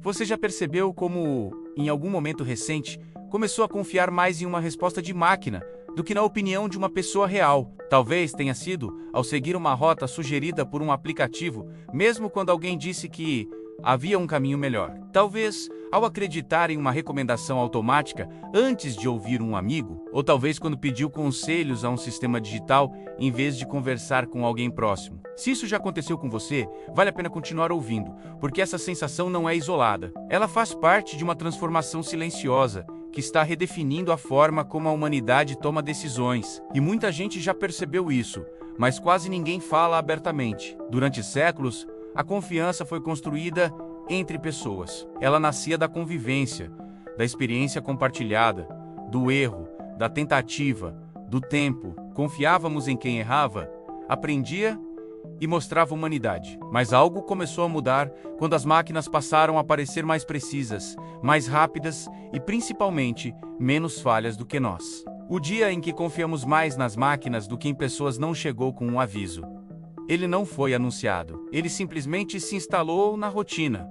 Você já percebeu como, em algum momento recente, começou a confiar mais em uma resposta de máquina do que na opinião de uma pessoa real? Talvez tenha sido ao seguir uma rota sugerida por um aplicativo, mesmo quando alguém disse que havia um caminho melhor. Talvez ao acreditar em uma recomendação automática antes de ouvir um amigo, ou talvez quando pediu conselhos a um sistema digital em vez de conversar com alguém próximo. Se isso já aconteceu com você, vale a pena continuar ouvindo, porque essa sensação não é isolada. Ela faz parte de uma transformação silenciosa que está redefinindo a forma como a humanidade toma decisões. E muita gente já percebeu isso, mas quase ninguém fala abertamente. Durante séculos, a confiança foi construída entre pessoas. Ela nascia da convivência, da experiência compartilhada, do erro, da tentativa, do tempo. Confiávamos em quem errava, aprendia e mostrava humanidade. Mas algo começou a mudar quando as máquinas passaram a parecer mais precisas, mais rápidas e, principalmente, menos falhas do que nós. O dia em que confiamos mais nas máquinas do que em pessoas não chegou com um aviso. Ele não foi anunciado. Ele simplesmente se instalou na rotina,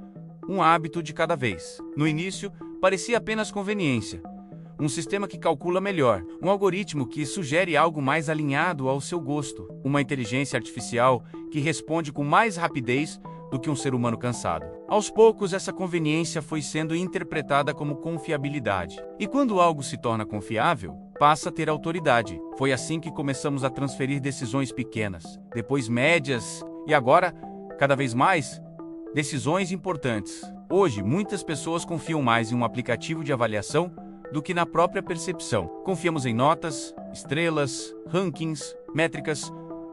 um hábito de cada vez. No início, parecia apenas conveniência. Um sistema que calcula melhor, um algoritmo que sugere algo mais alinhado ao seu gosto, uma inteligência artificial que responde com mais rapidez do que um ser humano cansado. Aos poucos, essa conveniência foi sendo interpretada como confiabilidade. E quando algo se torna confiável, passa a ter autoridade. Foi assim que começamos a transferir decisões pequenas, depois médias e agora, cada vez mais, decisões importantes. Hoje, muitas pessoas confiam mais em um aplicativo de avaliação do que na própria percepção. Confiamos em notas, estrelas, rankings, métricas.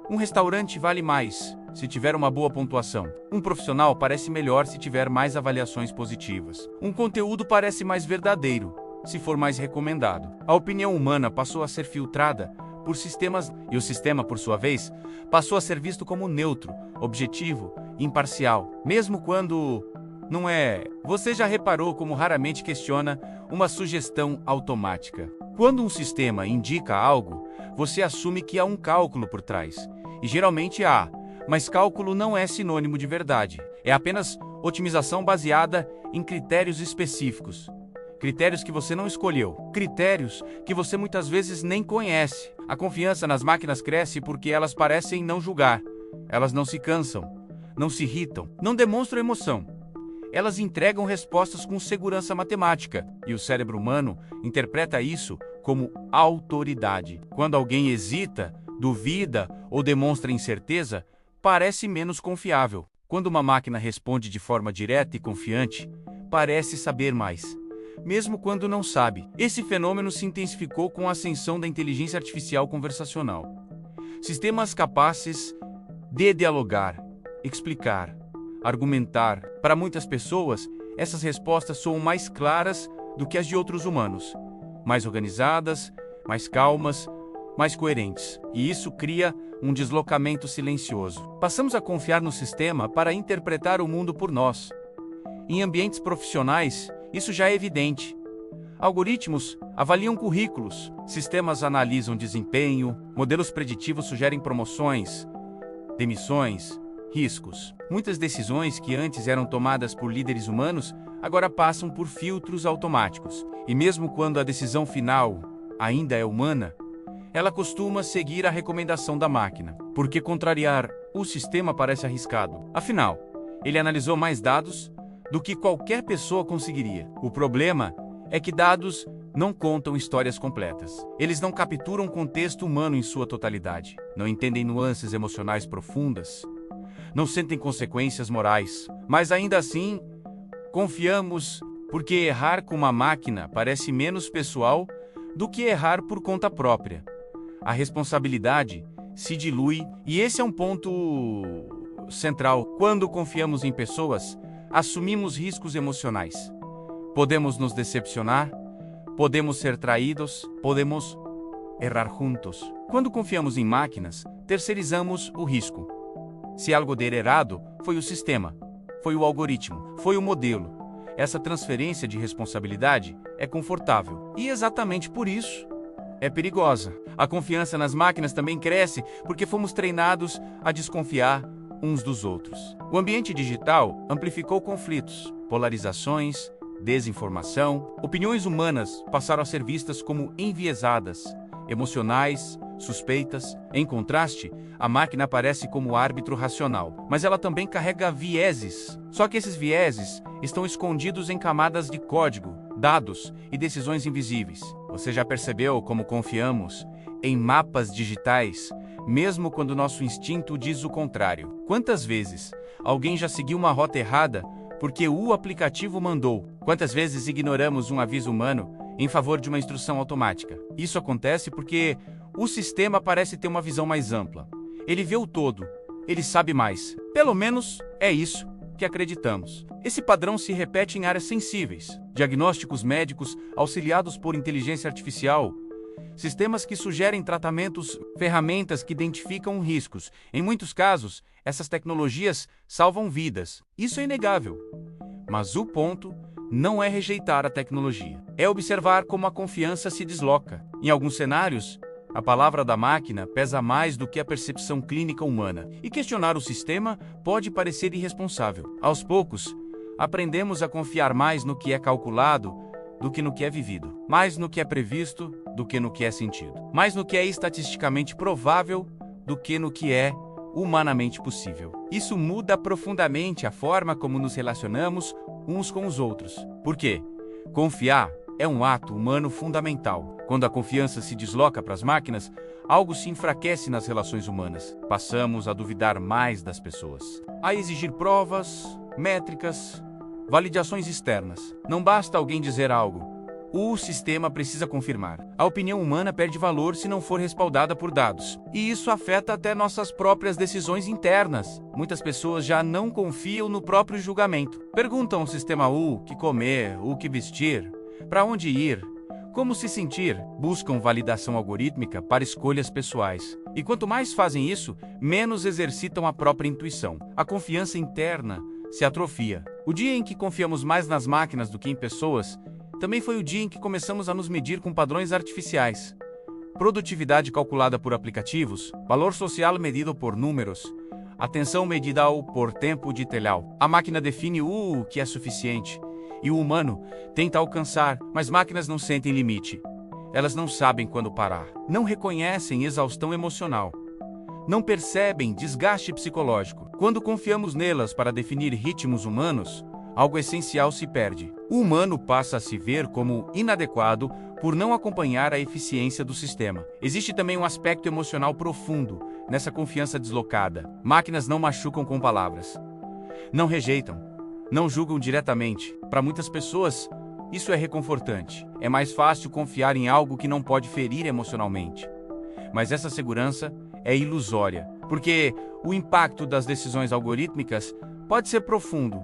Um restaurante vale mais se tiver uma boa pontuação. Um profissional parece melhor se tiver mais avaliações positivas. Um conteúdo parece mais verdadeiro se for mais recomendado. A opinião humana passou a ser filtrada por sistemas e o sistema, por sua vez, passou a ser visto como neutro, objetivo, imparcial, mesmo quando não é. Você já reparou como raramente questiona uma sugestão automática? Quando um sistema indica algo, você assume que há um cálculo por trás. E geralmente há, mas cálculo não é sinônimo de verdade. É apenas otimização baseada em critérios específicos. Critérios que você não escolheu. Critérios que você muitas vezes nem conhece. A confiança nas máquinas cresce porque elas parecem não julgar. Elas não se cansam, não se irritam, não demonstram emoção. Elas entregam respostas com segurança matemática, e o cérebro humano interpreta isso como autoridade. Quando alguém hesita, duvida ou demonstra incerteza, parece menos confiável. Quando uma máquina responde de forma direta e confiante, parece saber mais, mesmo quando não sabe. Esse fenômeno se intensificou com a ascensão da inteligência artificial conversacional. Sistemas capazes de dialogar, explicar, argumentar. Para muitas pessoas, essas respostas soam mais claras do que as de outros humanos, mais organizadas, mais calmas, mais coerentes. E isso cria um deslocamento silencioso. Passamos a confiar no sistema para interpretar o mundo por nós. Em ambientes profissionais, isso já é evidente. Algoritmos avaliam currículos, sistemas analisam desempenho, modelos preditivos sugerem promoções, demissões, riscos. Muitas decisões que antes eram tomadas por líderes humanos agora passam por filtros automáticos. E mesmo quando a decisão final ainda é humana, ela costuma seguir a recomendação da máquina, porque contrariar o sistema parece arriscado. Afinal, ele analisou mais dados do que qualquer pessoa conseguiria. O problema é que dados não contam histórias completas. Eles não capturam o contexto humano em sua totalidade, não entendem nuances emocionais profundas, não sentem consequências morais. Mas ainda assim, confiamos porque errar com uma máquina parece menos pessoal do que errar por conta própria. A responsabilidade se dilui e esse é um ponto central. Quando confiamos em pessoas, assumimos riscos emocionais. Podemos nos decepcionar, podemos ser traídos, podemos errar juntos. Quando confiamos em máquinas, terceirizamos o risco. Se algo der errado, foi o sistema, foi o algoritmo, foi o modelo. Essa transferência de responsabilidade é confortável. E exatamente por isso, é perigosa. A confiança nas máquinas também cresce porque fomos treinados a desconfiar uns dos outros. O ambiente digital amplificou conflitos, polarizações, desinformação. Opiniões humanas passaram a ser vistas como enviesadas, emocionais, suspeitas. Em contraste, a máquina aparece como árbitro racional, mas ela também carrega vieses. Só que esses vieses estão escondidos em camadas de código, dados e decisões invisíveis. Você já percebeu como confiamos em mapas digitais, mesmo quando nosso instinto diz o contrário? Quantas vezes alguém já seguiu uma rota errada porque o aplicativo mandou? Quantas vezes ignoramos um aviso humano em favor de uma instrução automática? Isso acontece porque o sistema parece ter uma visão mais ampla. Ele vê o todo, ele sabe mais. Pelo menos é isso que acreditamos. Esse padrão se repete em áreas sensíveis: diagnósticos médicos auxiliados por inteligência artificial, sistemas que sugerem tratamentos, ferramentas que identificam riscos. Em muitos casos, essas tecnologias salvam vidas. Isso é inegável. Mas o ponto não é rejeitar a tecnologia. É observar como a confiança se desloca. Em alguns cenários, a palavra da máquina pesa mais do que a percepção clínica humana, e questionar o sistema pode parecer irresponsável. Aos poucos, aprendemos a confiar mais no que é calculado do que no que é vivido, mais no que é previsto do que no que é sentido, mais no que é estatisticamente provável do que no que é humanamente possível. Isso muda profundamente a forma como nos relacionamos uns com os outros. Por quê? Confiar é um ato humano fundamental. Quando a confiança se desloca para as máquinas, algo se enfraquece nas relações humanas. Passamos a duvidar mais das pessoas, a exigir provas, métricas, validações externas. Não basta alguém dizer algo. O sistema precisa confirmar. A opinião humana perde valor se não for respaldada por dados. E isso afeta até nossas próprias decisões internas. Muitas pessoas já não confiam no próprio julgamento. Perguntam ao sistema o que comer, o que vestir, para onde ir, como se sentir. Buscam validação algorítmica para escolhas pessoais. E quanto mais fazem isso, menos exercitam a própria intuição. A confiança interna se atrofia. O dia em que confiamos mais nas máquinas do que em pessoas também foi o dia em que começamos a nos medir com padrões artificiais. Produtividade calculada por aplicativos, valor social medido por números, atenção medida por tempo de telhau. A máquina define o que é suficiente, e o humano tenta alcançar, mas máquinas não sentem limite. Elas não sabem quando parar, não reconhecem exaustão emocional, não percebem desgaste psicológico. Quando confiamos nelas para definir ritmos humanos, algo essencial se perde. O humano passa a se ver como inadequado por não acompanhar a eficiência do sistema. Existe também um aspecto emocional profundo nessa confiança deslocada. Máquinas não machucam com palavras, não rejeitam, não julgam diretamente. Para muitas pessoas, isso é reconfortante. É mais fácil confiar em algo que não pode ferir emocionalmente. Mas essa segurança é ilusória, porque o impacto das decisões algorítmicas pode ser profundo,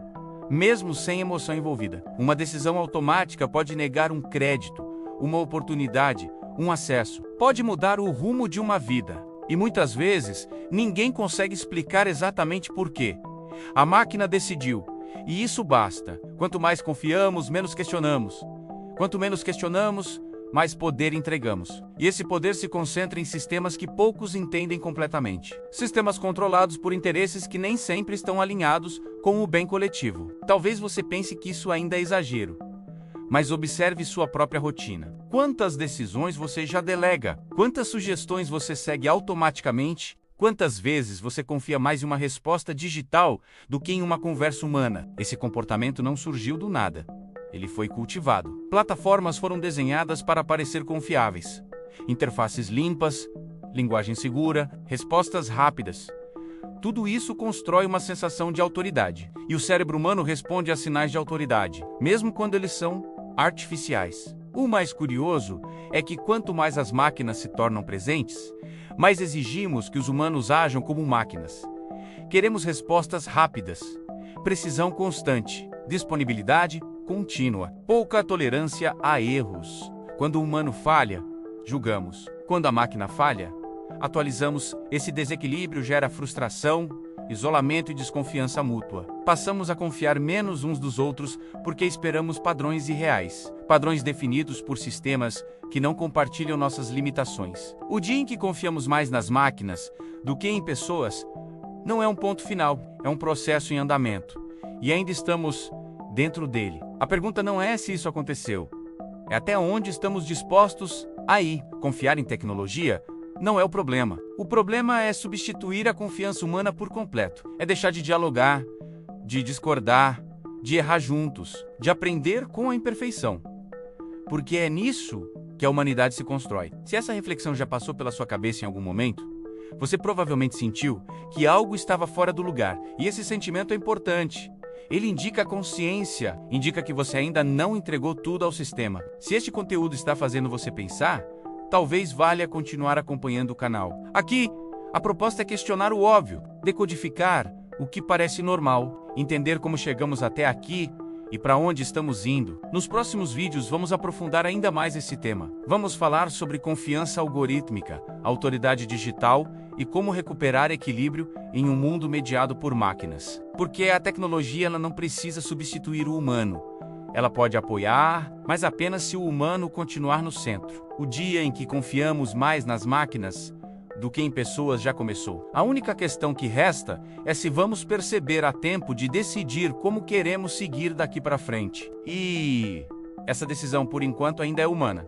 mesmo sem emoção envolvida. Uma decisão automática pode negar um crédito, uma oportunidade, um acesso. Pode mudar o rumo de uma vida. E muitas vezes, ninguém consegue explicar exatamente por quê. A máquina decidiu, e isso basta. Quanto mais confiamos, menos questionamos. Quanto menos questionamos, mais poder entregamos. E esse poder se concentra em sistemas que poucos entendem completamente. Sistemas controlados por interesses que nem sempre estão alinhados com o bem coletivo. Talvez você pense que isso ainda é exagero, mas observe sua própria rotina. Quantas decisões você já delega? Quantas sugestões você segue automaticamente? Quantas vezes você confia mais em uma resposta digital do que em uma conversa humana? Esse comportamento não surgiu do nada. Ele foi cultivado. Plataformas foram desenhadas para parecer confiáveis. Interfaces limpas, linguagem segura, respostas rápidas. Tudo isso constrói uma sensação de autoridade. E o cérebro humano responde a sinais de autoridade, mesmo quando eles são artificiais. O mais curioso é que quanto mais as máquinas se tornam presentes, mais exigimos que os humanos ajam como máquinas. Queremos respostas rápidas, precisão constante, disponibilidade contínua, pouca tolerância a erros. Quando o humano falha, julgamos. Quando a máquina falha, atualizamos. Esse desequilíbrio gera frustração, isolamento e desconfiança mútua. Passamos a confiar menos uns dos outros porque esperamos padrões irreais, padrões definidos por sistemas que não compartilham nossas limitações. O dia em que confiamos mais nas máquinas do que em pessoas Não é um ponto final, é um processo em andamento. E ainda estamos dentro dele. A pergunta não é se isso aconteceu, é até onde estamos dispostos a ir. Confiar em tecnologia não é o problema. O problema é substituir a confiança humana por completo. É deixar de dialogar, de discordar, de errar juntos, de aprender com a imperfeição. Porque é nisso que a humanidade se constrói. Se essa reflexão já passou pela sua cabeça em algum momento, você provavelmente sentiu que algo estava fora do lugar. E esse sentimento é importante. Ele indica a consciência, indica que você ainda não entregou tudo ao sistema. Se este conteúdo está fazendo você pensar, talvez valha continuar acompanhando o canal. Aqui, a proposta é questionar o óbvio, decodificar o que parece normal, entender como chegamos até aqui e para onde estamos indo. Nos próximos vídeos vamos aprofundar ainda mais esse tema. Vamos falar sobre confiança algorítmica, autoridade digital e como recuperar equilíbrio em um mundo mediado por máquinas. Porque a tecnologia ela não precisa substituir o humano. Ela pode apoiar, mas apenas se o humano continuar no centro. O dia em que confiamos mais nas máquinas do que em pessoas já começou. A única questão que resta é se vamos perceber a tempo de decidir como queremos seguir daqui para frente. E essa decisão, por enquanto, ainda é humana.